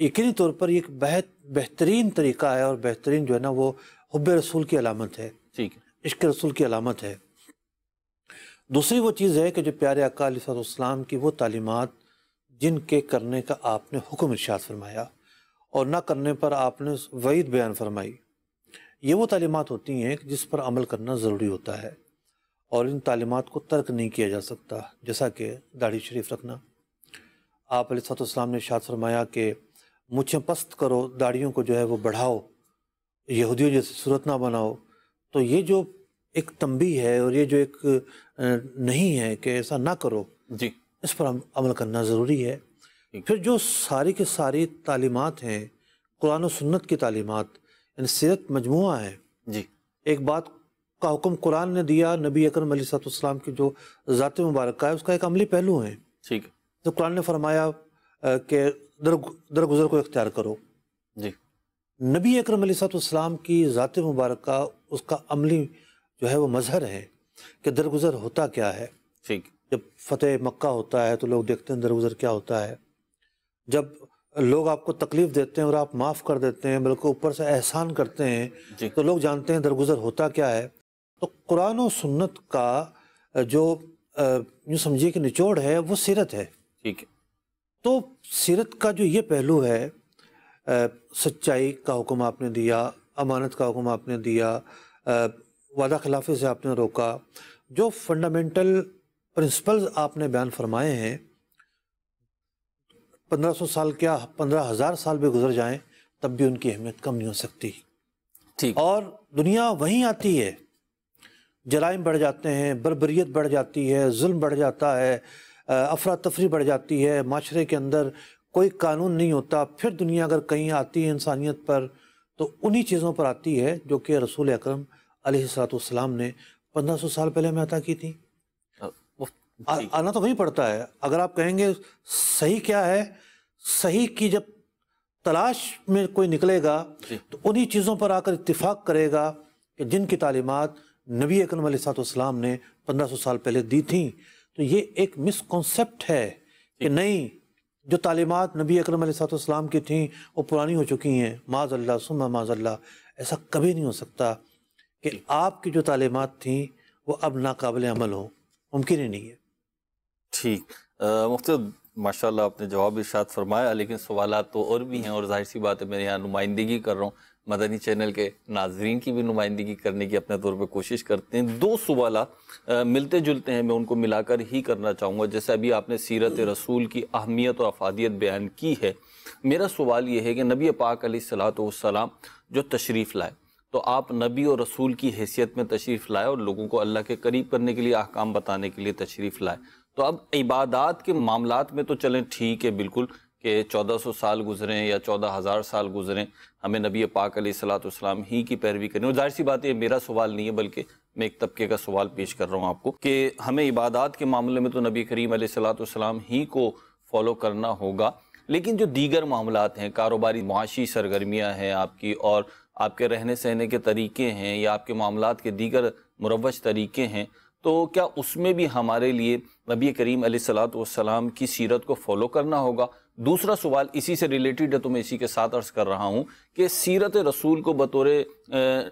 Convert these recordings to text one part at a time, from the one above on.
یقینی طور پر یہ ایک بہترین طریقہ ہے، اور بہترین جو ہے نا وہ حب رسول کی علامت ہے، ٹھیک ہے، عشق رسول کی علامت ہے۔ دوسری وہ چیز ہے کہ جو پیارے آقا علیہ السلام کی وہ تعلیمات جن کے کرنے کا آپ نے حکم ارشاد فرمایا اور نہ کرنے پر آپ نے وعید بیان فرمائی، یہ وہ تعلیمات ہوتی ہیں جس پر عمل کرنا ضروری ہوتا ہے، اور ان تعلیمات کو ترک نہیں کیا جا سکتا، جیسا کہ داڑھی شریف رکھنا۔ آپ علیہ السلام نے ارشاد فرمایا کہ مجھے پست کرو، داڑھیوں کو جو ہے وہ بڑھاؤ، یہودیوں جیسی صورت نہ بناؤ۔ تو یہ جو ایک تنبیہ ہے اور یہ جو ایک نہیں ہے کہ ایسا نہ کرو، جی، اس پر عمل کرنا ضروری ہے۔ پھر جو ساری کی ساری تعلیمات ہیں، قرآن و سنت کی تعلیمات، یعنی سیرت مجموعہ ہے۔ جی، ایک بات کا حکم قرآن نے دیا، نبی اکرم علیہ السلام کی جو ذات مبارکہ ہے اس کا ایک عملی پہلو ہے۔ ٹھیک ہے، تو قرآن نے فرمایا کہ درگزر کو اختیار کرو۔ جی، نبی اکرم علیہ السلام کی ذات مبارکہ اس کا عملی جو ہے وہ مظہر ہے کہ درگزر ہوتا کیا ہے۔ ٹھیک، جب فتح مکہ ہوتا ہے تو لوگ دیکھتے ہیں درگزر کیا ہوتا ہے، جب لوگ آپ کو تکلیف دیتے ہیں اور آپ معاف کر دیتے ہیں، بلکہ اوپر سے احسان کرتے ہیں، جی، تو لوگ جانتے ہیں درگزر ہوتا کیا ہے۔ تو قرآن و سنت کا جو یوں سمجھیے کہ نچوڑ ہے وہ سیرت ہے۔ ٹھیک ہے، تو سیرت کا جو یہ پہلو ہے، سچائی کا حکم آپ نے دیا، امانت کا حکم آپ نے دیا، وعدہ خلافی سے آپ نے روکا، جو فنڈامنٹل پرنسپلز آپ نے بیان فرمائے ہیں، 1500 سال کیا 15,000 سال بھی گزر جائیں تب بھی ان کی اہمیت کم نہیں ہو سکتی۔ ٹھیک، اور دنیا وہیں آتی ہے، جرائم بڑھ جاتے ہیں، بربریت بڑھ جاتی ہے، ظلم بڑھ جاتا ہے، افراتفری بڑھ جاتی ہے، معاشرے کے اندر کوئی قانون نہیں ہوتا۔ پھر دنیا اگر کہیں آتی ہے انسانیت پر تو انہی چیزوں پر آتی ہے جو کہ رسول اکرم علیہ السلام نے 1500 سال پہلے میں عطا کی تھی۔ آنا تو وہیں پڑتا ہے۔ اگر آپ کہیں گے صحیح کیا ہے، صحیح کی جب تلاش میں کوئی نکلے گا تو انہی چیزوں پر آ کر اتفاق کرے گا کہ جن کی تعلیمات نبی اکرم علیہ السلام نے 1500 سال پہلے دی تھیں۔ تو یہ ایک مس کنسیپٹ ہے کہ نہیں، جو تعلیمات نبی اکرم علیہ السلام کی تھیں وہ پرانی ہو چکی ہیں، معاذ اللہ ثم معاذ اللہ۔ ایسا کبھی نہیں ہو سکتا کہ آپ کی جو تعلیمات تھیں وہ اب ناقابل عمل ہوں، ممکن ہی نہیں ہے۔ ٹھیک، مفتی ماشاءاللہ آپ نے جواب ارشاد فرمایا، لیکن سوالات تو اور بھی ہیں، اور ظاہر سی بات ہے میں یہاں نمائندگی کر رہا ہوں، مدنی چینل کے ناظرین کی بھی نمائندگی کرنے کی اپنے طور پہ کوشش کرتے ہیں۔ دو سوالات ملتے جلتے ہیں، میں ان کو ملا کر ہی کرنا چاہوں گا۔ جیسے ابھی آپ نے سیرت رسول کی اہمیت اور افادیت بیان کی ہے، میرا سوال یہ ہے کہ نبی پاک علیہ السلام جو تشریف لائے، تو آپ نبی اور رسول کی حیثیت میں تشریف لائے اور لوگوں کو اللہ کے قریب کرنے کے لیے، احکام بتانے کے لیے تشریف لائے۔ تو اب عبادات کے معاملات میں تو چلیں ٹھیک ہے بالکل کہ 1400 سال گزریں یا 14,000 سال گزریں، ہمیں نبی پاک علیہ السلام ہی کی پیروی کرنی۔ اور ظاہر سی بات ہے، میرا سوال نہیں ہے بلکہ میں ایک طبقے کا سوال پیش کر رہا ہوں آپ کو کہ ہمیں عبادات کے معاملے میں تو نبی کریم علیہ السلام ہی کو فالو کرنا ہوگا، لیکن جو دیگر معاملات ہیں، کاروباری معاشی سرگرمیاں ہیں آپ کی، اور آپ کے رہنے سہنے کے طریقے ہیں، یا آپ کے معاملات کے دیگر مروج طریقے ہیں، تو کیا اس میں بھی ہمارے لیے نبی کریم علیہ السلام کی سیرت کو فالو کرنا ہوگا؟ دوسرا سوال اسی سے ریلیٹڈ ہے، تو میں اسی کے ساتھ عرض کر رہا ہوں کہ سیرت رسول کو بطور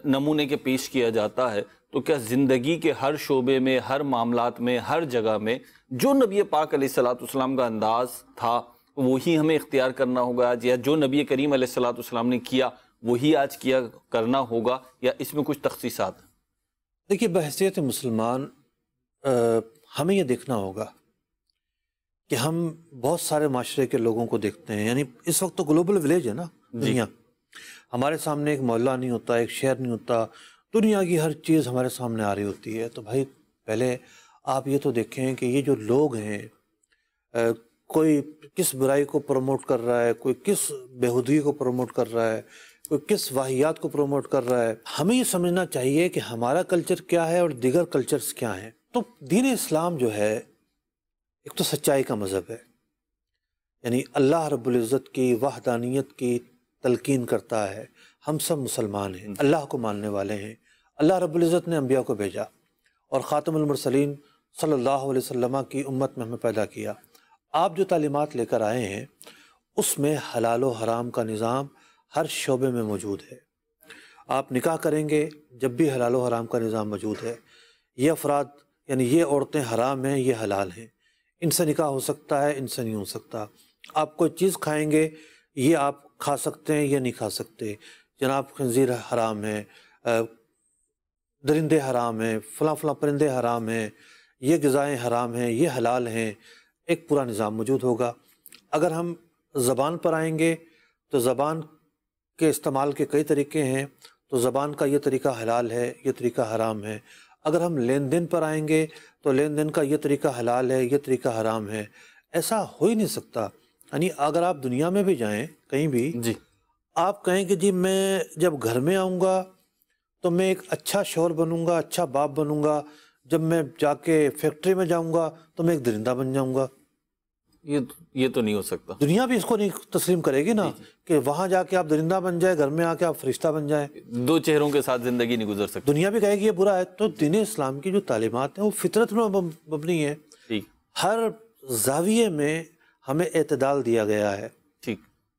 نمونے کے پیش کیا جاتا ہے، تو کیا زندگی کے ہر شعبے میں، ہر معاملات میں، ہر جگہ میں جو نبی پاک علیہ السلام کا انداز تھا وہی ہمیں اختیار کرنا ہوگا آج، یا جو نبی کریم علیہ السلام نے کیا وہی آج کیا کرنا ہوگا، یا اس میں کچھ تخصیصات؟ دیکھیے، بحیثیت مسلمان ہمیں یہ دیکھنا ہوگا کہ ہم بہت سارے معاشرے کے لوگوں کو دیکھتے ہیں، یعنی اس وقت تو گلوبل ولیج ہے نا دنیا، ہمارے سامنے ایک محلہ نہیں ہوتا، ایک شہر نہیں ہوتا، دنیا کی ہر چیز ہمارے سامنے آ رہی ہوتی ہے۔ تو بھائی پہلے آپ یہ تو دیکھیں کہ یہ جو لوگ ہیں، کوئی کس برائی کو پروموٹ کر رہا ہے، کوئی کس بےہودگی کو پروموٹ کر رہا ہے، کوئی کس واہیات کو پروموٹ کر رہا ہے۔ ہمیں یہ سمجھنا چاہیے کہ ہمارا کلچر کیا ہے اور دیگر کلچرز کیا ہیں۔ تو دین اسلام جو ہے ایک تو سچائی کا مذہب ہے، یعنی اللہ رب العزت کی وحدانیت کی تلقین کرتا ہے۔ ہم سب مسلمان ہیں، اللہ کو ماننے والے ہیں، اللہ رب العزت نے انبیاء کو بھیجا اور خاتم المرسلین صلی اللہ علیہ وسلم کی امت میں ہمیں پیدا کیا۔ آپ جو تعلیمات لے کر آئے ہیں اس میں حلال و حرام کا نظام ہر شعبے میں موجود ہے۔ آپ نکاح کریں گے جب بھی حلال و حرام کا نظام موجود ہے۔ یہ افراد یعنی یہ عورتیں حرام ہیں، یہ حلال ہیں، ان سے نکاح ہو سکتا ہے، ان سے نہیں ہو سکتا۔ آپ کوئی چیز کھائیں گے، یہ آپ کھا سکتے ہیں، یہ نہیں کھا سکتے۔ جناب خنزیر حرام ہے، درندے حرام ہیں، فلاں فلاں پرندے حرام ہیں، یہ غذائیں حرام ہیں، یہ حلال ہیں۔ ایک پورا نظام موجود ہوگا۔ اگر ہم زبان پر آئیں گے تو زبان کے استعمال کے کئی طریقے ہیں، تو زبان کا یہ طریقہ حلال ہے، یہ طریقہ حرام ہے۔ اگر ہم لین دین پر آئیں گے تو لین دین کا یہ طریقہ حلال ہے، یہ طریقہ حرام ہے۔ ایسا ہو ہی نہیں سکتا۔ یعنی اگر آپ دنیا میں بھی جائیں کہیں بھی، جی آپ کہیں کہ جی میں جب گھر میں آؤں گا تو میں ایک اچھا شوہر بنوں گا، اچھا باپ بنوں گا، جب میں جا کے فیکٹری میں جاؤں گا تو میں ایک درندہ بن جاؤں گا۔ یہ تو نہیں ہو سکتا۔ دنیا بھی اس کو نہیں تسلیم کرے گی نا کہ وہاں جا کے آپ درندہ بن جائے، گھر میں آ کے آپ فرشتہ بن جائیں۔ دو چہروں کے ساتھ زندگی نہیں گزر سکتی۔ دنیا بھی کہے گی یہ برا ہے۔ تو دین اسلام کی جو تعلیمات ہیں وہ فطرت میں مبنی ہے۔ ٹھیک ہر زاویے میں ہمیں اعتدال دیا گیا ہے۔ ٹھیک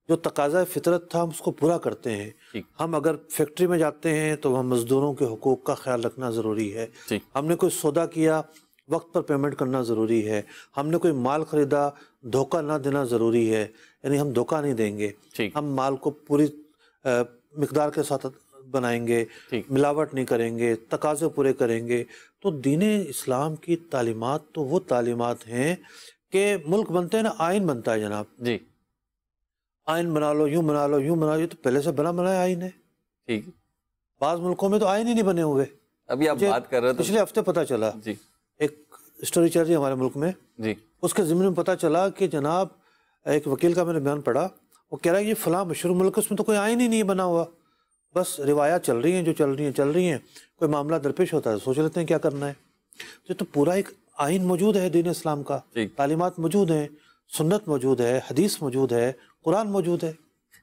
جو تقاضا فطرت تھا ہم اس کو پورا کرتے ہیں۔ ٹھیک ہم اگر فیکٹری میں جاتے ہیں تو ہم مزدوروں کے حقوق کا خیال رکھنا ضروری ہے۔ ٹھیک ہم نے کوئی سودا کیا، وقت پر پیمنٹ کرنا ضروری ہے۔ ہم نے کوئی مال خریدا، دھوکہ نہ دینا ضروری ہے، یعنی ہم دھوکہ نہیں دیں گے۔ ٹھیک ہم مال کو پوری مقدار کے ساتھ بنائیں گے، ٹھیک ملاوٹ نہیں کریں گے، تقاضے پورے کریں گے۔ تو دین اسلام کی تعلیمات تو وہ تعلیمات ہیں کہ ملک بنتے ہیں نا، آئین بنتا ہے جناب۔ جی آئین بنا لو، یوں بنا لو، یوں بنا لو، یہ تو پہلے سے بنا بنایا آئین ہے۔ ٹھیک بعض ملکوں میں تو آئین ہی نہیں بنے ہوئے۔ ابھی آپ بات کر رہے تھے پچھلے ہفتے پتہ چلا، جی ایک اسٹوری چل رہی ہے ہمارے ملک میں، جی اس کے ضمن میں پتہ چلا کہ جناب ایک وکیل کا میں نے بیان پڑھا، وہ کہہ رہا ہے یہ فلاں مشہور ملک ہے، اس میں تو کوئی آئین ہی نہیں بنا ہوا، بس روایات چل رہی ہیں، جو چل رہی ہیں، کوئی معاملہ درپیش ہوتا ہے سوچ لیتے ہیں کیا کرنا ہے۔ تو پورا ایک آئین موجود ہے دین اسلام کا، تعلیمات موجود ہیں، سنت موجود ہے، حدیث موجود ہے، قرآن موجود ہے۔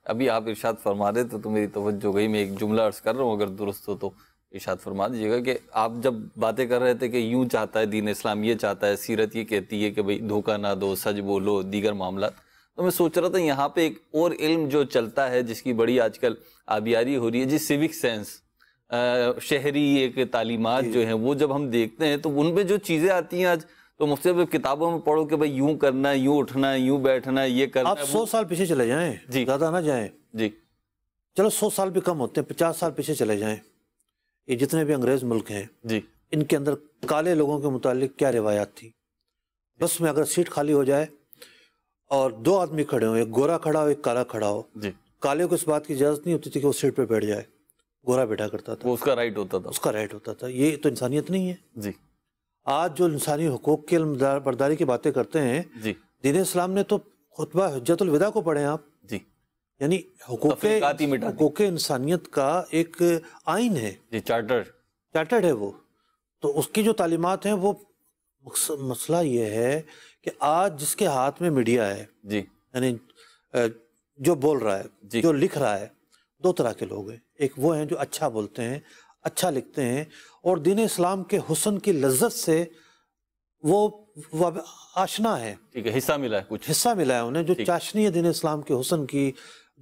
ابھی آپ ارشاد فرما رہے تھے تو میری توجہ گئی، میں ایک جملہ عرض کر رہا ہوں، اگر درست ہو تو ارشاد فرما دیجیے گا کہ آپ جب باتیں کر رہے تھے کہ یوں چاہتا ہے دین اسلام، یہ چاہتا ہے، سیرت یہ کہتی ہے کہ بھئی دھوکہ نہ دو، سچ بولو، دیگر معاملات، تو میں سوچ رہا تھا یہاں پہ ایک اور علم جو چلتا ہے جس کی بڑی آج کل آبیاری ہو رہی ہے، جی سیوک سینس، شہری ایک تعلیمات جو ہیں، وہ جب ہم دیکھتے ہیں تو ان پہ جو چیزیں آتی ہیں آج تو مختلف کتابوں میں پڑھو کہ بھئی یوں کرنا ہے، یوں اٹھنا ہے، یوں بیٹھنا ہے، یہ کرنا ہے۔ آپ 100 سال پیچھے چلے جائیں، جی زیادہ نہ جائیں، جی چلو 100 سال بھی کم ہوتے ہیں، 50 سال پیچھے چلے جائیں، یہ جتنے بھی انگریز ملک ہیں جی ان کے اندر کالے لوگوں کے متعلق کیا روایات تھی؟ بس میں اگر سیٹ خالی ہو جائے اور 2 آدمی کھڑے ہوں، ایک گورا کھڑا ہو، ایک کالا کھڑا ہو، جی کالے کو اس بات کی اجازت نہیں ہوتی تھی کہ وہ سیٹ پہ بیٹھ جائے، گورا بیٹھا کرتا تھا، وہ اس کا رائٹ ہوتا تھا۔ اس کا رائٹ ہوتا تھا۔ یہ تو انسانیت نہیں ہے۔ جی آج جو انسانی حقوق کی علم برداری کی باتیں کرتے ہیں، جی دین اسلام نے تو خطبہ حجت الوداع کو پڑھیں آپ، جی یعنی تفریقات ہی مٹا دی۔ حقوق انسانیت کا ایک آئین ہے، جی چارٹرڈ ہے وہ۔ تو اس کی جو تعلیمات ہیں وہ مسئلہ یہ ہے کہ آج جس کے ہاتھ میں میڈیا ہے، جی یعنی جو بول رہا ہے، جی جو لکھ رہا ہے، 2 طرح کے لوگ ہیں۔ ایک وہ ہیں جو اچھا بولتے ہیں، اچھا لکھتے ہیں، اور دین اسلام کے حسن کی لذت سے وہ آشنا ہے، ٹھیک ہے، حصہ ملا ہے، کچھ حصہ ملا ہے انہیں، جو چاشنی ہے دین اسلام کے حسن کی،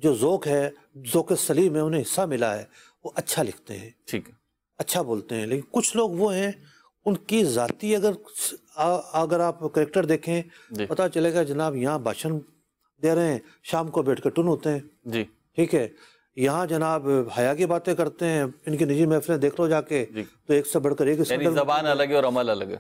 جو ذوق ہے، ذوق سلیم ہے، انہیں حصہ ملا ہے، وہ اچھا لکھتے ہیں، ٹھیک ہے، اچھا بولتے ہیں۔ لیکن کچھ لوگ وہ ہیں ان کی ذاتی اگر آپ کریکٹر دیکھیں، پتہ چلے گا جناب یہاں بھاشن دے رہے ہیں، شام کو بیٹھ کے ٹن ہوتے ہیں، جی ٹھیک ہے، یہاں جناب حیا کی باتیں کرتے ہیں، ان کی نجی محفلیں دیکھ لو جا کے، تو ایک سے بڑھ کر ایک، یعنی زبان الگ ہے اور عمل الگ ہے۔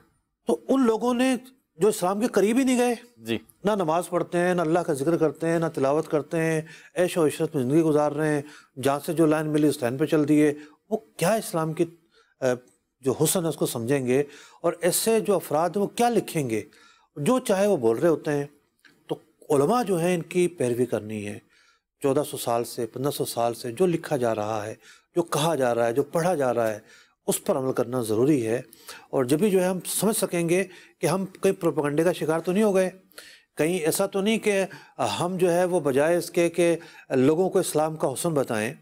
تو ان لوگوں نے جو اسلام کے قریب ہی نہیں گئے، جی نہ نماز پڑھتے ہیں، نہ اللہ کا ذکر کرتے ہیں، نہ تلاوت کرتے ہیں، عیش و عشرت میں زندگی گزار رہے ہیں، جہاں سے جو لائن ملی اس لائن پہ چل دیے، وہ کیا اسلام کی جو حسن ہے اس کو سمجھیں گے؟ اور ایسے جو افراد ہیں وہ کیا لکھیں گے؟ جو چاہے وہ بول رہے ہوتے ہیں۔ تو علماء جو ہیں ان کی پیروی کرنی ہے۔ 1400 سال سے 1500 سال سے جو لکھا جا رہا ہے، جو کہا جا رہا ہے، جو پڑھا جا رہا ہے، اس پر عمل کرنا ضروری ہے۔ اور جبھی جو ہے ہم سمجھ سکیں گے کہ ہم کہیں پروپیگنڈے کا شکار تو نہیں ہو گئے، کہیں ایسا تو نہیں کہ ہم جو ہے وہ بجائے اس کے کہ لوگوں کو اسلام کا حسن بتائیں،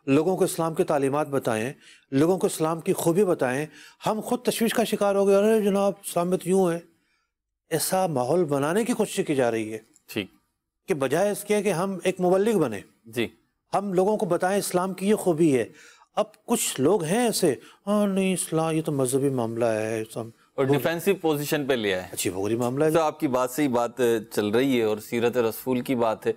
لوگوں کو اسلام کی تعلیمات بتائیں، لوگوں کو اسلام کی خوبی بتائیں، ہم خود تشویش کا شکار ہو گئے، ارے جناب اسلام میں تو یوں ہے۔ ایسا ماحول بنانے کی کوشش کی جا رہی ہے ٹھیک کہ بجائے اس کے کہ ہم ایک مبلغ بنیں، جی ہم لوگوں کو بتائیں اسلام کی یہ خوبی ہے، اب کچھ لوگ ہیں ایسے، ہاں نہیں اسلام یہ تو مذہبی معاملہ ہے، اور ڈیفینسو پوزیشن پہ لیا ہے. اچھی بغری معاملہ ہے. تو آپ کی بات سے ہی بات چل رہی ہے اور سیرت رسول کی بات ہے،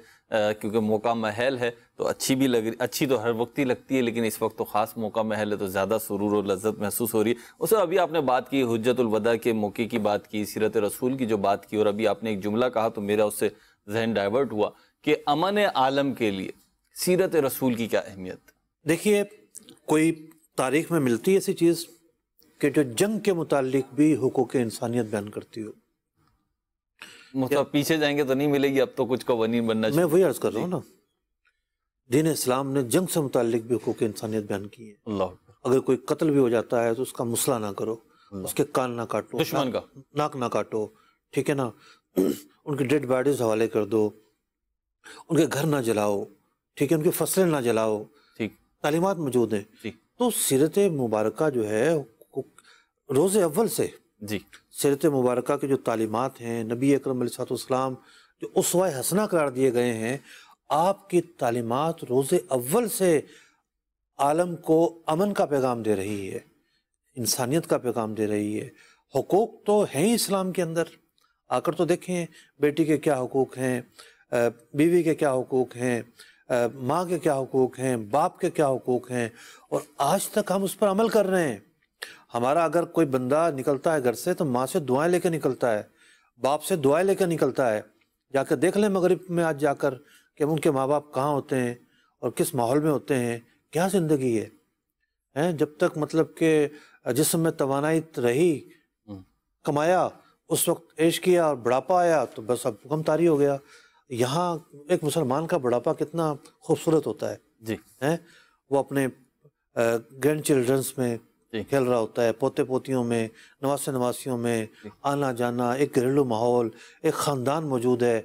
کیونکہ موقع محل ہے تو اچھی بھی لگ رہی، اچھی تو ہر وقت ہی لگتی ہے، لیکن اس وقت تو خاص موقع محل ہے تو زیادہ سرور اور لذت محسوس ہو رہی ہے. اسے ابھی آپ نے بات کی حجت الوداع کے موقع کی بات کی، سیرت رسول کی جو بات کی، اور ابھی آپ نے ایک جملہ کہا تو میرا اس سے ذہن ڈائیورٹ ہوا کہ امن عالم کے لیے سیرت رسول کی کیا اہمیت؟ دیکھیے کوئی تاریخ میں ملتی ہے ایسی چیز کہ جو جنگ کے متعلق بھی حقوق انسانیت بیان کرتی ہو؟ مطلب پیچھے جائیں گے تو نہیں ملے گی، اب تو کچھ قوانین بننا میں وہی عرض کر رہا ہوں نا، دین اسلام نے جنگ سے متعلق بھی حقوق انسانیت بیان کی ہے. اللہ اگر کوئی قتل بھی ہو جاتا ہے تو اس کا مسئلہ نہ کرو، اس کے کان نہ کاٹو، دشمن کا ناک نہ کاٹو، ٹھیک ہے نا، ان کی ڈیڈ باڈیز حوالے کر دو، ان کے گھر نہ جلاؤ، ٹھیک ہے، ان کی فصلیں نہ جلاؤ، ٹھیک تعلیمات موجود ہیں. جی تو سیرت مبارکہ جو ہے روز اول سے جی سیرت مبارکہ کی جو تعلیمات ہیں، نبی اکرم علیہ السلام جو اسوہ حسنہ قرار دیے گئے ہیں، آپ کی تعلیمات روز اول سے عالم کو امن کا پیغام دے رہی ہے، انسانیت کا پیغام دے رہی ہے. حقوق تو ہیں ہی اسلام کے اندر، آ کر تو دیکھیں بیٹی کے کیا حقوق ہیں، بیوی کے کیا حقوق ہیں، ماں کے کیا حقوق ہیں، باپ کے کیا حقوق ہیں، اور آج تک ہم اس پر عمل کر رہے ہیں. ہمارا اگر کوئی بندہ نکلتا ہے گھر سے تو ماں سے دعائیں لے کے نکلتا ہے، باپ سے دعائیں لے کے نکلتا ہے. جا کر دیکھ لیں مغرب میں آج جا کر کہ ان کے ماں باپ کہاں ہوتے ہیں اور کس ماحول میں ہوتے ہیں، کیا زندگی ہے. جب تک مطلب کہ جسم میں توانائی رہی، کمایا، اس وقت عیش کیا اور بڑھاپا آیا تو بس اب غم طاری ہو گیا. یہاں ایک مسلمان کا بڑھاپا کتنا خوبصورت ہوتا ہے جی وہ اپنے گرینڈ چلڈرنس میں کھیل رہا ہوتا ہے، پوتے پوتیوں میں، نواسے نواسیوں میں آنا جانا، ایک گھریلو ماحول، ایک خاندان موجود ہے.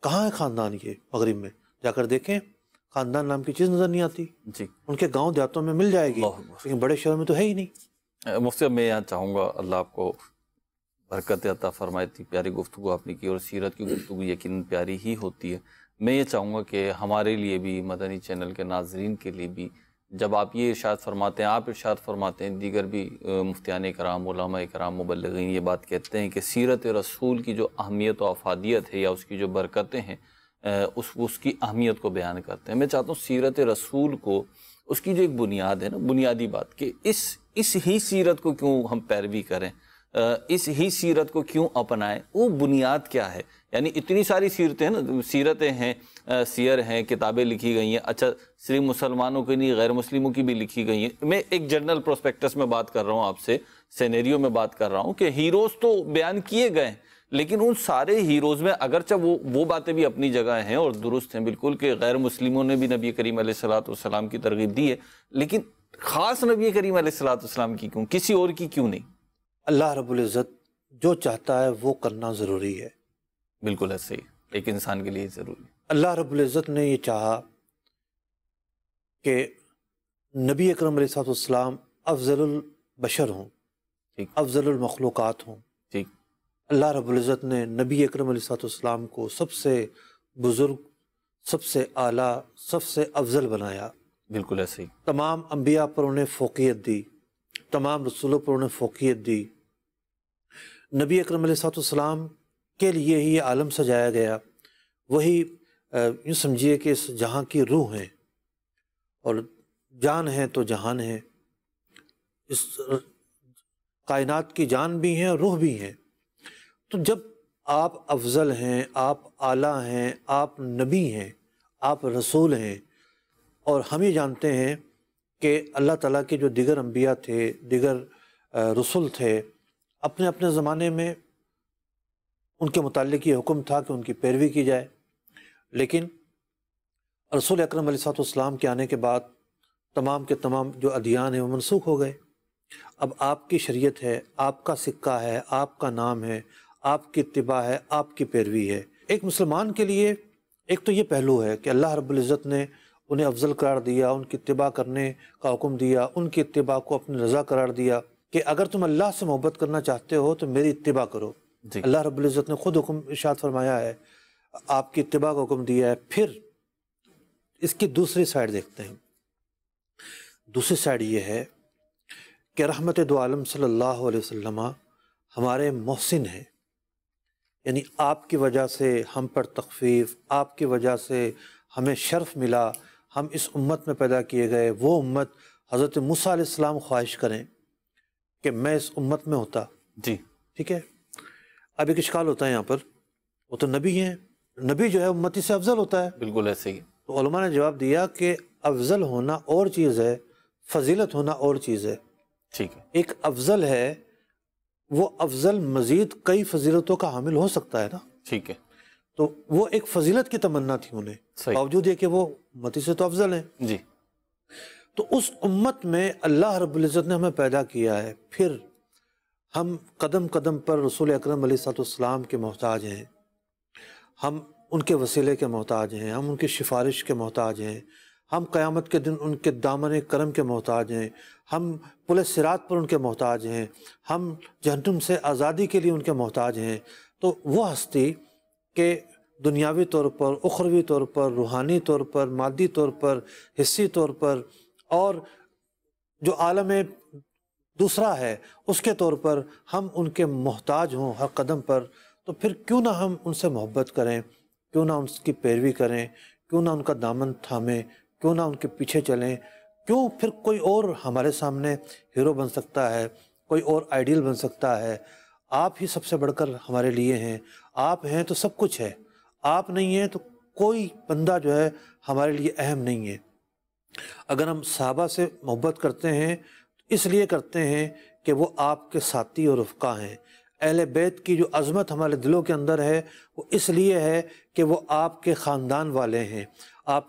کہاں ہے خاندان؟ یہ مغرب میں جا کر دیکھیں خاندان نام کی چیز نظر نہیں آتی. جی ان کے گاؤں دیہاتوں میں مل جائے گی لیکن بڑے شہروں میں تو ہے ہی نہیں. مفتی میں یہاں چاہوں گا اللہ آپ کو برکت عطا فرمائے. اتنی پیاری گفتگو آپ نے کی اور سیرت کی گفتگو یقیناً پیاری ہی ہوتی ہے. میں یہ چاہوں گا کہ ہمارے لیے بھی، مدنی چینل کے ناظرین کے لیے بھی، جب آپ یہ ارشاد فرماتے ہیں، آپ ارشاد فرماتے ہیں، دیگر بھی مفتیان کرام، علماء کرام، مبلغین یہ بات کہتے ہیں کہ سیرت رسول کی جو اہمیت و افادیت ہے یا اس کی جو برکتیں ہیں، اس کی اہمیت کو بیان کرتے ہیں. میں چاہتا ہوں سیرت رسول کو، اس کی جو ایک بنیاد ہے نا، بنیادی بات کہ اس ہی سیرت کو کیوں ہم پیروی کریں، اس ہی سیرت کو کیوں اپنائیں، وہ بنیاد کیا ہے. یعنی اتنی ساری سیرتیں ہیں نا، سیرتیں ہیں، سیر ہیں، کتابیں لکھی گئی ہیں. اچھا صرف مسلمانوں کی نہیں، غیر مسلموں کی بھی لکھی گئی ہیں. میں ایک جنرل پروسپیکٹس میں بات کر رہا ہوں آپ سے، سینیریو میں بات کر رہا ہوں کہ ہیروز تو بیان کیے گئے ہیں، لیکن ان سارے ہیروز میں اگرچہ وہ باتیں بھی اپنی جگہ ہیں اور درست ہیں بالکل کہ غیر مسلموں نے بھی نبی کریم علیہ السلام کی ترغیب دی ہے، لیکن خاص نبی کریم علیہ السلام کی کیوں، کسی اور کی کیوں نہیں؟ اللہ رب العزت جو چاہتا ہے وہ کرنا ضروری ہے. بالکل ایسے ہی ایک انسان کے لیے ضروری ہے. اللہ رب العزت نے یہ چاہا کہ نبی اکرم علیہ السلام افضل البشر ہوں، افضل المخلوقات ہوں. ٹھیک. اللہ رب العزت نے نبی اکرم علیہ السلام کو سب سے بزرگ، سب سے اعلیٰ، سب سے افضل بنایا. بالکل ایسے ہی. تمام انبیاء پر انہیں فوقیت دی، تمام رسولوں پر انہیں فوقیت دی. نبی اکرم علیہ السلام کے لیے ہی یہ عالم سجایا گیا. وہی یوں سمجھیے کہ اس جہاں کی روح ہیں، اور جان ہے تو جہان ہے. اس کائنات کی جان بھی ہیں اور روح بھی ہیں. تو جب آپ افضل ہیں، آپ اعلیٰ ہیں، آپ نبی ہیں، آپ رسول ہیں، اور ہم یہ جانتے ہیں کہ اللہ تعالیٰ کے جو دیگر انبیاء تھے، دیگر رسول تھے، اپنے اپنے زمانے میں ان کے متعلق یہ حکم تھا کہ ان کی پیروی کی جائے. لیکن رسول اکرم علیہ السلام کے آنے کے بعد تمام کے تمام جو ادیان ہیں وہ منسوخ ہو گئے. اب آپ کی شریعت ہے، آپ کا سکہ ہے، آپ کا نام ہے، آپ کی اتباع ہے، آپ کی پیروی ہے. ایک مسلمان کے لیے ایک تو یہ پہلو ہے کہ اللہ رب العزت نے انہیں افضل قرار دیا، ان کی اتباع کرنے کا حکم دیا، ان کی اتباع کو اپنی رضا قرار دیا کہ اگر تم اللہ سے محبت کرنا چاہتے ہو تو میری اتباع کرو. جی. اللہ رب العزت نے خود حکم ارشاد فرمایا ہے آپ کی اتباع کا حکم دیا ہے. پھر اس کی دوسری سائڈ دیکھتے ہیں. دوسری سائڈ یہ ہے کہ رحمت دو عالم صلی اللہ علیہ وسلم ہمارے محسن ہیں. یعنی آپ کی وجہ سے ہم پر تخفیف، آپ کی وجہ سے ہمیں شرف ملا، ہم اس امت میں پیدا کیے گئے. وہ امت حضرت موسیٰ علیہ السلام خواہش کریں کہ میں اس امت میں ہوتا. جی ٹھیک ہے. اب ایک اشکال ہوتا ہے یہاں پر، وہ تو نبی ہیں، نبی جو ہے امتی سے افضل ہوتا ہے. بالکل ایسے ہی. تو علماء نے جواب دیا کہ افضل ہونا اور چیز ہے، فضیلت ہونا اور چیز ہے. ٹھیک ہے. ایک افضل ہے، وہ افضل مزید کئی فضیلتوں کا حامل ہو سکتا ہے نا. ٹھیک ہے. تو وہ ایک فضیلت کی تمنا تھی انہیں، صحیح. باوجود یہ کہ وہ امتی سے تو افضل ہیں. جی. تو اس امت میں اللہ رب العزت نے ہمیں پیدا کیا ہے. پھر ہم قدم قدم پر رسول اکرم علیہ السلام کے محتاج ہیں، ہم ان کے وسیلے کے محتاج ہیں، ہم ان کی سفارش کے محتاج ہیں، ہم قیامت کے دن ان کے دامن کرم کے محتاج ہیں، ہم پل صراط پر ان کے محتاج ہیں، ہم جہنم سے آزادی کے لیے ان کے محتاج ہیں. تو وہ ہستی کہ دنیاوی طور پر، اخروی طور پر، روحانی طور پر، مادی طور پر، حصی طور پر، اور جو عالم دوسرا ہے اس کے طور پر ہم ان کے محتاج ہوں ہر قدم پر. تو پھر کیوں نہ ہم ان سے محبت کریں، کیوں نہ ان کی پیروی کریں، کیوں نہ ان کا دامن تھامیں، کیوں نہ ان کے پیچھے چلیں. کیوں پھر کوئی اور ہمارے سامنے ہیرو بن سکتا ہے، کوئی اور آئیڈیل بن سکتا ہے. آپ ہی سب سے بڑھ کر ہمارے لیے ہیں. آپ ہیں تو سب کچھ ہے، آپ نہیں ہیں تو کوئی بندہ جو ہے ہمارے لیے اہم نہیں ہے. اگر ہم صحابہ سے محبت کرتے ہیں تو اس لیے کرتے ہیں کہ وہ آپ کے ساتھی اور رفقا ہیں. اہل بیت کی جو عظمت ہمارے دلوں کے اندر ہے وہ اس لیے ہے کہ وہ آپ کے خاندان والے ہیں، آپ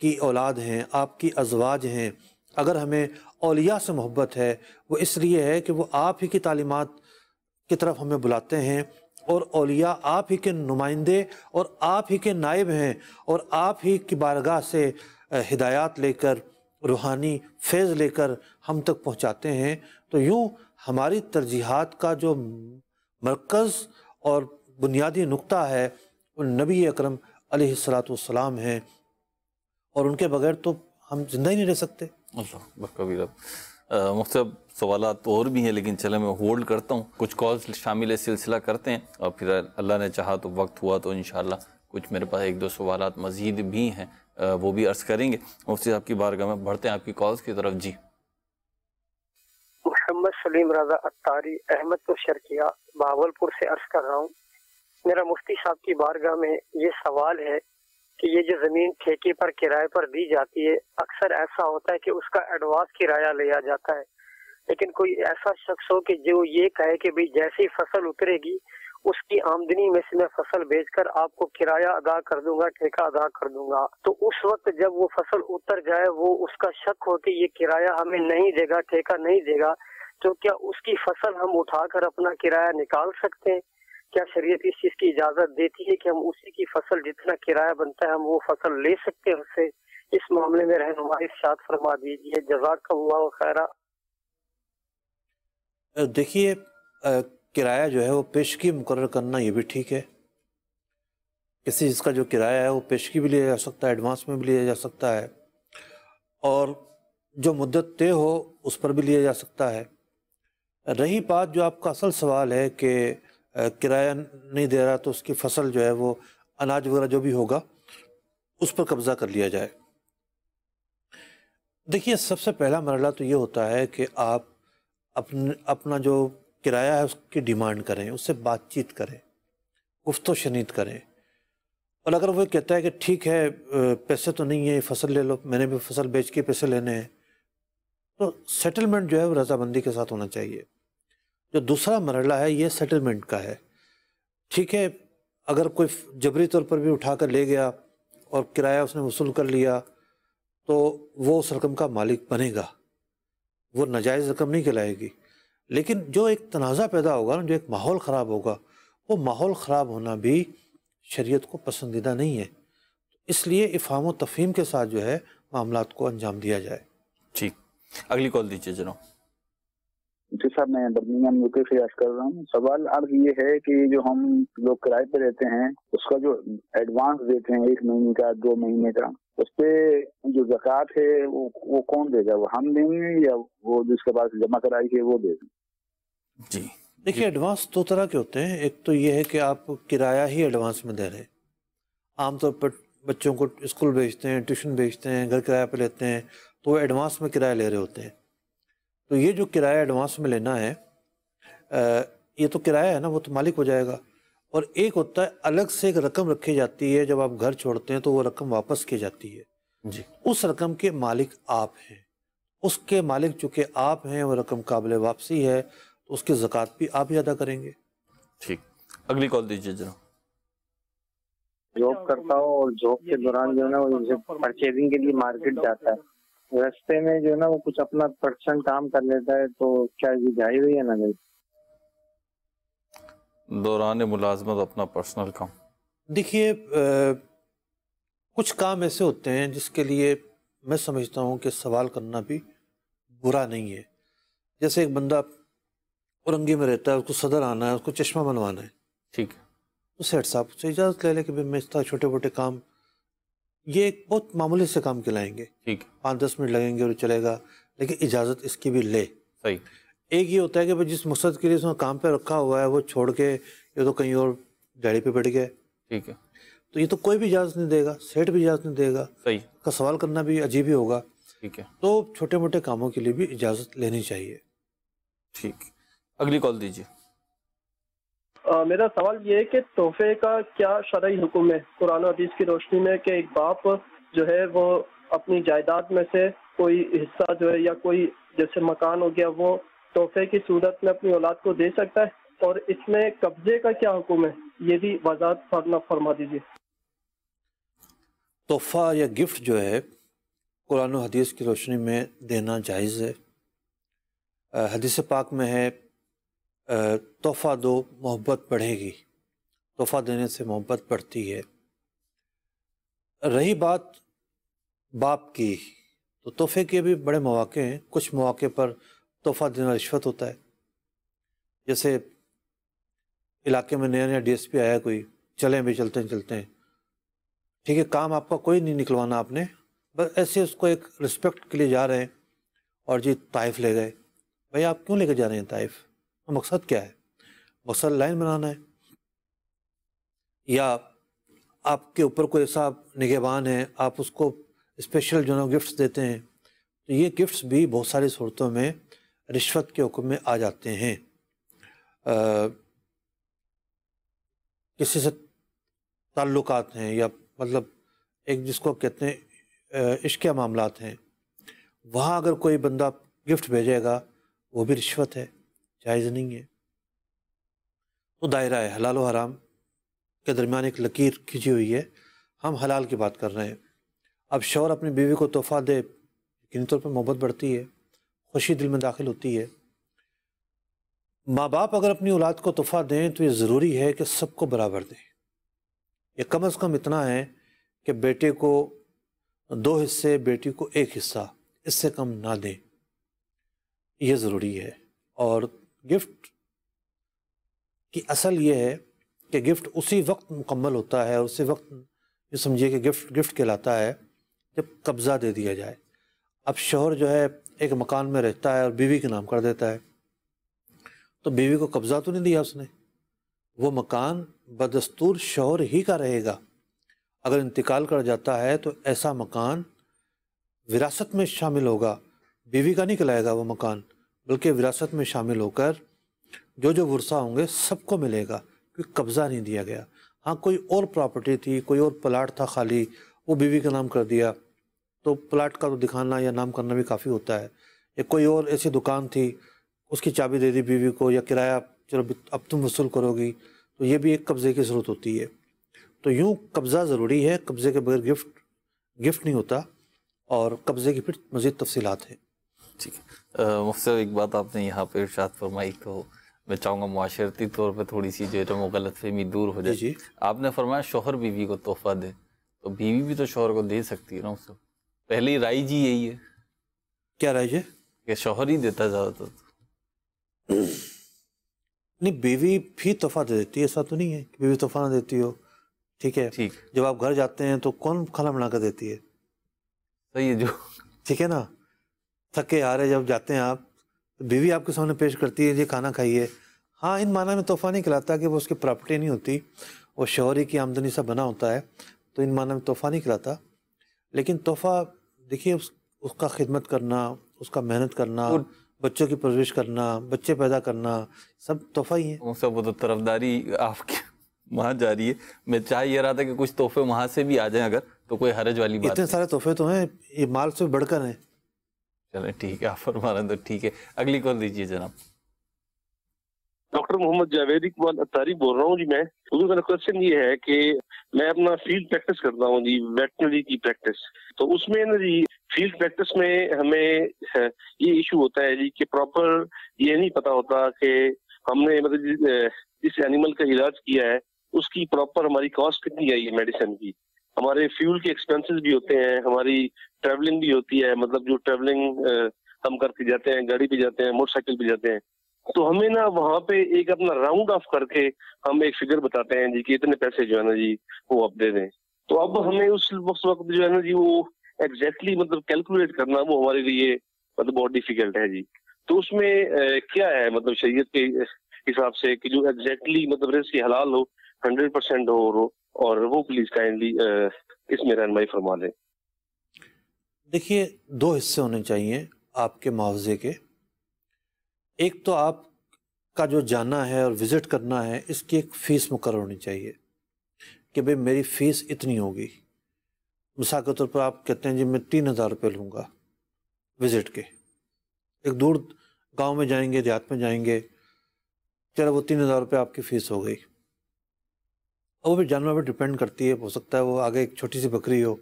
کی اولاد ہیں، آپ کی ازواج ہیں. اگر ہمیں اولیاء سے محبت ہے وہ اس لیے ہے کہ وہ آپ ہی کی تعلیمات کی طرف ہمیں بلاتے ہیں، اور اولیاء آپ ہی کے نمائندے اور آپ ہی کے نائب ہیں، اور آپ ہی کی بارگاہ سے ہدایات لے کر، روحانی فیض لے کر ہم تک پہنچاتے ہیں. تو یوں ہماری ترجیحات کا جو مرکز اور بنیادی نقطہ ہے وہ نبی اکرم علیہ السلام ہیں، اور ان کے بغیر تو ہم زندہ ہی نہیں رہ سکتے. اللہ بکبیر. مختلف سوالات اور بھی ہیں لیکن چلے میں ہولڈ کرتا ہوں، کچھ کالز شامل سلسلہ کرتے ہیں، اور پھر اللہ نے چاہا تو وقت ہوا تو انشاءاللہ کچھ میرے پاس ایک دو سوالات مزید بھی ہیں وہ بھی عرض کریں گے. مفتی صاحب کی بارگاہ میں بڑھتے ہیں آپ کی کالز کی طرف. جی. محمد سلیم رضا اتاری احمد پور شرقیہ بہاولپور سے عرض کر رہا ہوں. میرا مفتی صاحب کی بارگاہ میں یہ سوال ہے کہ یہ جو زمین ٹھیکے پر کرائے پر دی جاتی ہے، اکثر ایسا ہوتا ہے کہ اس کا ایڈوانس کرایہ لیا جاتا ہے، لیکن کوئی ایسا شخص ہو کہ جو یہ کہے کہ بھئی جیسی فصل اترے گی اس کی آمدنی میں سے میں فصل بیچ کر آپ کو کرایہ ادا کر دوں گا، ٹھیکہ ادا کر دوں گا. تو اس وقت جب وہ فصل اتر جائے وہ اس کا شک ہو کہ یہ کرایہ ہمیں نہیں دے گا، ٹھیکہ نہیں دے گا، تو کیا اس کی فصل ہم اٹھا کر اپنا کرایہ نکال سکتے ہیں؟ کیا شریعت اس چیز کی اجازت دیتی ہے کہ ہم اسی کی فصل جتنا کرایہ بنتا ہے ہم وہ فصل لے سکتے ہیں اس سے؟ اس معاملے میں رہنمائی ارشاد فرما دیجیے، جزاک اللہ خیرہ. دیکھیے کرایہ جو ہے وہ پیشگی مقرر کرنا یہ بھی ٹھیک ہے. کسی چیز کا جو کرایہ ہے وہ پیشگی بھی لیا جا سکتا ہے، ایڈوانس میں بھی لیا جا سکتا ہے، اور جو مدت طے ہو اس پر بھی لیا جا سکتا ہے. رہی بات جو آپ کا اصل سوال ہے کہ کرایہ نہیں دے رہا تو اس کی فصل جو ہے وہ اناج وغیرہ جو بھی ہوگا اس پر قبضہ کر لیا جائے. دیکھیے سب سے پہلا مرحلہ تو یہ ہوتا ہے کہ آپ اپنا جو کرایہ ہے اس کی ڈیمانڈ کریں، اس سے بات چیت کریں، گفت و شنید کریں. اور اگر وہ کہتا ہے کہ ٹھیک ہے پیسے تو نہیں ہیں، فصل لے لو، میں نے بھی فصل بیچ کے پیسے لینے ہیں، تو سیٹلمنٹ جو ہے وہ رضامندی کے ساتھ ہونا چاہیے. جو دوسرا مرحلہ ہے یہ سیٹلمنٹ کا ہے. ٹھیک ہے اگر کوئی جبری طور پر بھی اٹھا کر لے گیا اور کرایہ اس نے وصول کر لیا تو وہ اس رقم کا مالک بنے گا، وہ ناجائز رقم نہیں کہلائے گی. لیکن جو ایک تنازع پیدا ہوگا، جو ایک ماحول خراب ہوگا، وہ ماحول خراب ہونا بھی شریعت کو پسندیدہ نہیں ہے. اس لیے افہام و تفہیم کے ساتھ جو ہے معاملات کو انجام دیا جائے. ٹھیک. اگلی کال دیجیے جناب. جی صاحب میں برمنگھم یو کے سے عرض کر رہا ہوں. سوال عرض یہ ہے کہ جو ہم لوگ کرائے پہ رہتے ہیں اس کا جو ایڈوانس دیتے ہیں 1 مہینے کا 2 مہینے کا، اس پہ جو زکوٰۃ ہے وہ کون دے گا؟ وہ ہم دیں گے یا وہ جس کے پاس جمع کرائی ہے وہ دے گا؟ جی دیکھیے، ایڈوانس 2 طرح کے ہوتے ہیں. ایک تو یہ ہے کہ آپ کرایہ ہی ایڈوانس میں دے رہے ہیں. عام طور پر بچوں کو اسکول بھیجتے ہیں، ٹیوشن بھیجتے ہیں، گھر کرایہ پہ لیتے ہیں تو وہ ایڈوانس میں کرایہ لے رہے ہوتے ہیں. تو یہ جو کرایہ ایڈوانس میں لینا ہے یہ تو کرایہ ہے نا، وہ تو مالک ہو جائے گا. اور ایک ہوتا ہے الگ سے ایک رقم رکھی جاتی ہے، جب آپ گھر چھوڑتے ہیں تو وہ رقم واپس کی جاتی ہے. جی اس رقم کے مالک آپ ہیں. اس کے مالک چونکہ آپ ہیں، وہ رقم قابل واپسی ہے تو اس کی زکوٰۃ بھی آپ ہی ادا کریں گے. ٹھیک، اگلی کال دیجیے جناب. جاب کرتا ہوں اور جاب کے دوران جو ہے نا وہ پرچیزنگ کے لیے مارکیٹ جاتا ہے، راستے میں جو ہے نا وہ کچھ اپنا پرسنل کام کر لیتا ہے، تو کیا یہ جائز ہوئی ہے نا؟ نہیں. دوران ملازمت اپنا پرسنل کام، دیکھیے کچھ کام ایسے ہوتے ہیں جس کے لیے میں سمجھتا ہوں کہ سوال کرنا بھی برا نہیں ہے. جیسے ایک بندہ اورنگی میں رہتا ہے، اس کو صدر آنا ہے، اس کو چشمہ بنوانا ہے، ٹھیک ہے، تو سیٹ صاحب سے اجازت لے لے کہ میں اس طرح چھوٹے موٹے کام، یہ ایک بہت معمولی سے کام کھلائیں گے، ٹھیک، 5-10 منٹ لگیں گے اور چلے گا، لیکن اجازت اس کی بھی لے. صحیح. ایک یہ ہوتا ہے کہ جس مقصد کے لیے اس نے کام پہ رکھا ہوا ہے وہ چھوڑ کے یہ تو کہیں اور ڈیڑھی پہ بیٹھ گئے، ٹھیک ہے، تو یہ تو کوئی بھی اجازت نہیں دے گا، سیٹ بھی اجازت نہیں دے گا، صحیح، کا سوال کرنا بھی عجیب ہی ہوگا. ٹھیک ہے، تو چھوٹے موٹے کاموں کے لیے بھی اجازت لینی چاہیے. ٹھیک. اگلی کال دیجیے. میرا سوال یہ ہے کہ تحفے کا کیا شرعی حکم ہے قرآن و حدیث کی روشنی میں، کہ ایک باپ جو ہے وہ اپنی جائیداد میں سے کوئی حصہ جو ہے یا کوئی جیسے مکان ہو گیا وہ تحفے کی صورت میں اپنی اولاد کو دے سکتا ہے، اور اس میں قبضے کا کیا حکم ہے، یہ بھی وضاحت فرما دیجیے. تحفہ یا گفٹ جو ہے قرآن و حدیث کی روشنی میں دینا جائز ہے. حدیث پاک میں ہے تحفہ دو محبت بڑھے گی، تحفہ دینے سے محبت بڑھتی ہے. رہی بات باپ کی، تو تحفے کے بھی بڑے مواقع ہیں. کچھ مواقع پر تحفہ دینا رشوت ہوتا ہے. جیسے علاقے میں نیا ڈی ایس پی آیا کوئی، چلیں بھی چلتے ہیں، ٹھیک ہے، کام آپ کا کوئی نہیں نکلوانا آپ نے، بس ایسے اس کو ایک رسپیکٹ کے لیے جا رہے ہیں، اور جی طائف لے گئے. بھائی آپ کیوں لے کے جا رہے ہیں طائف؟ مقصد کیا ہے؟ مقصد لائن بنانا ہے، یا آپ کے اوپر کوئی ایسا نگہبان ہے، آپ اس کو اسپیشل جو ہے گفٹس دیتے ہیں. تو یہ گفٹس بھی بہت ساری صورتوں میں رشوت کے حکم میں آ جاتے ہیں. کسی سے تعلقات ہیں، یا مطلب ایک جس کو کہتے ہیں عشق معاملات ہیں، وہاں اگر کوئی بندہ گفٹ بھیجے گا وہ بھی رشوت ہے، جائز نہیں ہے. تو دائرہ ہے حلال و حرام کے درمیان ایک لکیر کھینچی ہوئی ہے. ہم حلال کی بات کر رہے ہیں. اب شوہر اپنی بیوی کو تحفہ دے، یقینی طور پر محبت بڑھتی ہے، خوشی دل میں داخل ہوتی ہے. ماں باپ اگر اپنی اولاد کو تحفہ دیں تو یہ ضروری ہے کہ سب کو برابر دیں. یہ کم از کم اتنا ہے کہ بیٹے کو 2 حصے، بیٹی کو 1 حصہ، اس سے کم نہ دیں، یہ ضروری ہے. اور گفٹ کی اصل یہ ہے کہ گفٹ اسی وقت مکمل ہوتا ہے، اور اسی وقت یہ سمجھیے کہ گفٹ کہلاتا ہے جب قبضہ دے دیا جائے. اب شوہر جو ہے ایک مکان میں رہتا ہے اور بیوی کے نام کر دیتا ہے، تو بیوی کو قبضہ تو نہیں دیا اس نے، وہ مکان بدستور شوہر ہی کا رہے گا. اگر انتقال کر جاتا ہے تو ایسا مکان وراثت میں شامل ہوگا، بیوی کا نہیں کہلائے گا وہ مکان، بلکہ وراثت میں شامل ہو کر جو ورثہ ہوں گے سب کو ملے گا، کیونکہ قبضہ نہیں دیا گیا. ہاں کوئی اور پراپرٹی تھی، کوئی اور پلاٹ تھا خالی، وہ بیوی کا نام کر دیا، تو پلاٹ کا تو دکھانا یا نام کرنا بھی کافی ہوتا ہے. یا کوئی اور ایسی دکان تھی، اس کی چابی دے دی بیوی کو، یا کرایہ چلو اب تم وصول کرو گی، تو یہ بھی ایک قبضے کی ضرورت ہوتی ہے. تو یوں قبضہ ضروری ہے، قبضے کے بغیر گفٹ نہیں ہوتا، اور قبضے کی پھر مزید تفصیلات ہیں. ٹھیک ہے. مفتی صاحب ایک بات آپ نے یہاں پہ ارشاد فرمائی تو میں چاہوں گا معاشرتی طور پہ تھوڑی سی جو ہے وہ غلط فہمی دور ہو جائے. جی آپ نے فرمایا شوہر بیوی کو تحفہ دے، تو بیوی بھی تو شوہر کو دے سکتی ہے نا. اس کو پہلی رائے جی یہی ہے، کیا رائے ہے کہ شوہر ہی دیتا زیادہ تر. نہیں بیوی بھی تحفہ دے دیتی ہے، ایسا تو نہیں ہے کہ بیوی تحفہ نہ دیتی ہو، ٹھیک ہے. ٹھیک، جب آپ گھر جاتے ہیں تو کون کھانا بنا کر دیتی ہے؟ صحیح ہے. جو ٹھیک ہے نا، تھکے ہارے جب جاتے ہیں آپ، بیوی آپ کے سامنے پیش کرتی ہے یہ کھانا کھائیے. ہاں ان معنی میں تحفہ نہیں کھلاتا کہ وہ اس کی پراپرٹی نہیں ہوتی، وہ شوہری کی آمدنی سے بنا ہوتا ہے، تو ان معنی میں تحفہ نہیں کھلاتا. لیکن تحفہ دیکھیے اس کا خدمت کرنا، اس کا محنت کرنا، بچوں کی پرورش کرنا، بچے پیدا کرنا، سب تحفہ ہی ہے. سب وہ تو طرفداری آپ کی وہاں جا رہی ہے. میں چاہ یہ رہا تھا کہ کچھ تحفے وہاں سے بھی آ جائیں اگر، تو کوئی حرج والی بات اتنے سارے تحفے تو ہیں، یہ مال سے بڑھ کر ہیں. چلیں ٹھیک ہے، آپ فرما رہے ہیں تو ٹھیک ہے. اگلی کال دیجیے جناب. ڈاکٹر محمد جاوید اقبال اتاری بول رہا ہوں جی. میرا کوشچن یہ ہے کہ میں اپنا فیلڈ پریکٹس کرتا ہوں جی، ویٹنری کی پریکٹس. تو اس میں نا جی فیلڈ پریکٹس میں ہمیں یہ ایشو ہوتا ہے جی کہ پراپر یہ نہیں پتا ہوتا کہ ہم نے مطلب جس اینیمل کا علاج کیا ہے اس کی پراپر ہماری کاسٹ کتنی آئی ہے میڈیسن کی. ہمارے فیول کے ایکسپینسز بھی ہوتے ہیں، ہماری ٹریولنگ بھی ہوتی ہے، مطلب جو ٹریولنگ ہم کر کے جاتے ہیں، گاڑی پہ جاتے ہیں، موٹر سائیکل پہ جاتے ہیں. تو ہمیں نا وہاں پہ ایک اپنا راؤنڈ آف کر کے ہم ایک فگر بتاتے ہیں جی کہ اتنے پیسے جو ہے نا جی وہ آپ دے دیں. تو اب ہمیں اس وقت جو ہے نا جی وہ ایگزیکٹلی مطلب کیلکولیٹ کرنا وہ ہمارے لیے مطلب بہت ڈیفیکلٹ ہے جی. تو اس میں کیا ہے مطلب شریعت کے حساب سے کہ جو ایگزیکٹلی مطلب رزق حلال ہو، 100% ہو، اور وہ پلیز کائنڈلی اس میں رہنمائی فرما دیں. دیکھیے 2 حصے ہونے چاہیے آپ کے معاوضے کے. ایک تو آپ کا جو جانا ہے اور وزٹ کرنا ہے اس کی ایک فیس مقرر ہونی چاہیے کہ بھئی میری فیس اتنی ہوگی. مثال کے طور پر آپ کہتے ہیں جی میں 3000 روپے لوں گا وزٹ کے. ایک دور گاؤں میں جائیں گے، دیہات میں جائیں گے، چلو وہ 3000 روپے آپ کی فیس ہو گئی. اور وہ بھی جانور پہ ڈپینڈ کرتی ہے، ہو سکتا ہے وہ آگے ایک چھوٹی سی بکری ہو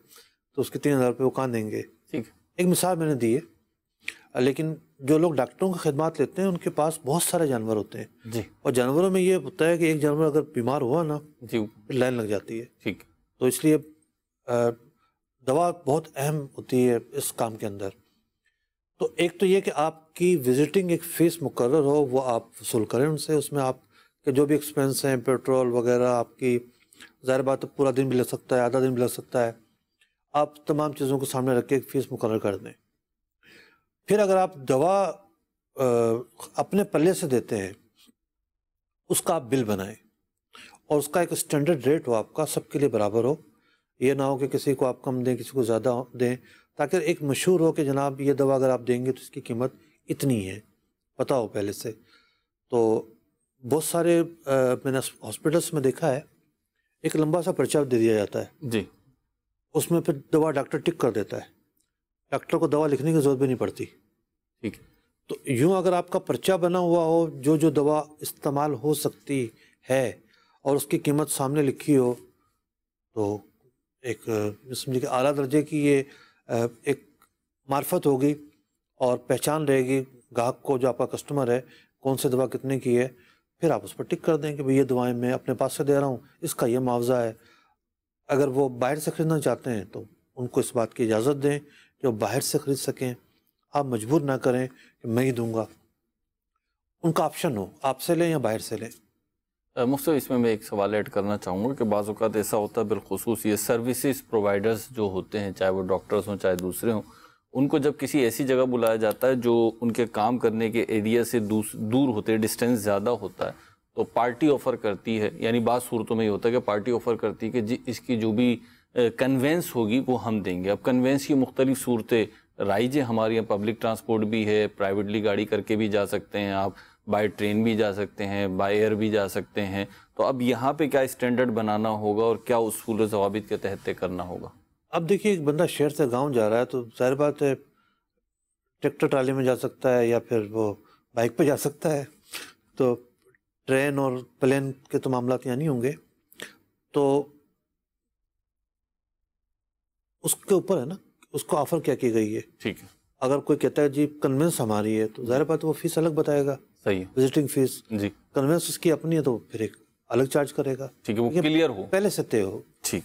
تو اس کے 3000 روپے وہ کہاں دیں گے. ٹھیک، ایک مثال میں نے دی ہے. لیکن جو لوگ ڈاکٹروں کی خدمات لیتے ہیں ان کے پاس بہت سارے جانور ہوتے ہیں جی، اور جانوروں میں یہ ہوتا ہے کہ ایک جانور اگر بیمار ہوا نا جی پھر لائن لگ جاتی ہے. ٹھیک. تو اس لیے دوا بہت اہم ہوتی ہے اس کام کے اندر. تو ایک تو یہ کہ آپ کی وزٹنگ ایک فیس مقرر ہو، وہ آپ وصول کریں ان سے. اس میں آپ کے جو بھی ایکسپینس ہیں، پیٹرول وغیرہ، آپ کی ظاہر بات ہے پورا دن بھی لگ سکتا ہے، آدھا دن بھی لگ سکتا ہے، آپ تمام چیزوں کو سامنے رکھ کے ایک فیس مقرر کر دیں. پھر اگر آپ دوا اپنے پلے سے دیتے ہیں اس کا آپ بل بنائیں اور اس کا ایک اسٹینڈرڈ ریٹ ہو، آپ کا سب کے لیے برابر ہو. یہ نہ ہو کہ کسی کو آپ کم دیں، کسی کو زیادہ دیں، تاکہ ایک مشہور ہو کہ جناب یہ دوا اگر آپ دیں گے تو اس کی قیمت اتنی ہے، پتہ ہو پہلے سے. تو بہت سارے میں نے ہاسپٹلس میں دیکھا ہے ایک لمبا سا پرچہ دے دیا جاتا ہے جی، اس میں پھر دوا ڈاکٹر ٹک کر دیتا ہے، ڈاکٹر کو دوا لکھنے کی ضرورت بھی نہیں پڑتی. ٹھیک. تو یوں اگر آپ کا پرچہ بنا ہوا ہو جو دوا استعمال ہو سکتی ہے اور اس کی قیمت سامنے لکھی ہو تو ایک سمجھے کہ اعلیٰ درجے کی یہ ایک معرفت ہوگی اور پہچان رہے گی گاہک کو، جو آپ کا کسٹمر ہے، کون سی دوا کتنے کی ہے. پھر آپ اس پر ٹک کر دیں کہ بھئی یہ دوائیں میں اپنے پاس سے دے رہا ہوں، اس کا یہ معاوضہ ہے. اگر وہ باہر سے خریدنا چاہتے ہیں تو ان کو اس بات کی اجازت دیں کہ وہ باہر سے خرید سکیں. آپ مجبور نہ کریں کہ میں ہی دوں گا، ان کا آپشن ہو، آپ سے لیں یا باہر سے لیں. مفتی اس میں ایک سوال ایڈ کرنا چاہوں گا کہ بعض اوقات ایسا ہوتا ہے، بالخصوص یہ سروسز پرووائڈرز جو ہوتے ہیں، چاہے وہ ڈاکٹرز ہوں چاہے دوسرے ہوں، ان کو جب کسی ایسی جگہ بلایا جاتا ہے جو ان کے کام کرنے کے ایریا سے دور ہوتے ہیں، ڈسٹینس زیادہ ہوتا ہے، تو پارٹی آفر کرتی ہے. یعنی بعض صورتوں میں یہ ہوتا ہے کہ پارٹی آفر کرتی ہے کہ جی اس کی جو بھی کنوینس ہوگی وہ ہم دیں گے. اب کنوینس کی مختلف صورتیں رائج ہیں ہمارے یہاں، پبلک ٹرانسپورٹ بھی ہے، پرائیویٹلی گاڑی کر کے بھی جا سکتے ہیں آپ، بائی ٹرین بھی جا سکتے ہیں، بائی ایئر بھی جا سکتے ہیں. تو اب یہاں پہ کیا اسٹینڈرڈ بنانا ہوگا اور کیا اصول و ضوابط کے تحت طے کرنا ہوگا؟ اب دیکھیے ایک بندہ شہر سے گاؤں جا رہا ہے تو ظاہر بات ہے ٹریکٹر ٹرالی میں جا سکتا ہے یا پھر وہ بائک پہ جا سکتا ہے. تو ٹرین اور پلین کے تو معاملات یہاں نہیں ہوں گے. تو اس کے اوپر ہے نا اس کو آفر کیا کی گئی ہے. ٹھیک ہے. اگر کوئی کہتا ہے جی کنوینس ہماری ہے تو ظاہر بات ہے وہ فیس الگ بتائے گا. صحیح ہے. وزٹنگ فیس جی. کنوینس اس کی اپنی ہے تو پھر ایک الگ چارج کرے گا. ٹھیک ہے, وہ کلیئر ہو, پہلے سے طے ہو. ٹھیک.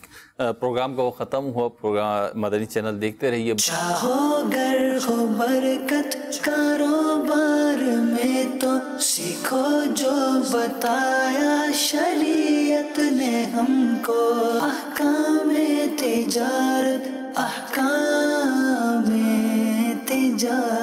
پروگرام کا وہ ختم ہوا. پروگرام مدنی چینل دیکھتے رہیے. چاہو گر ہو برکت کاروبار میں تو سیکھو جو بتایا شریعت نے ہم کو. احکام تجارت احکام تجارت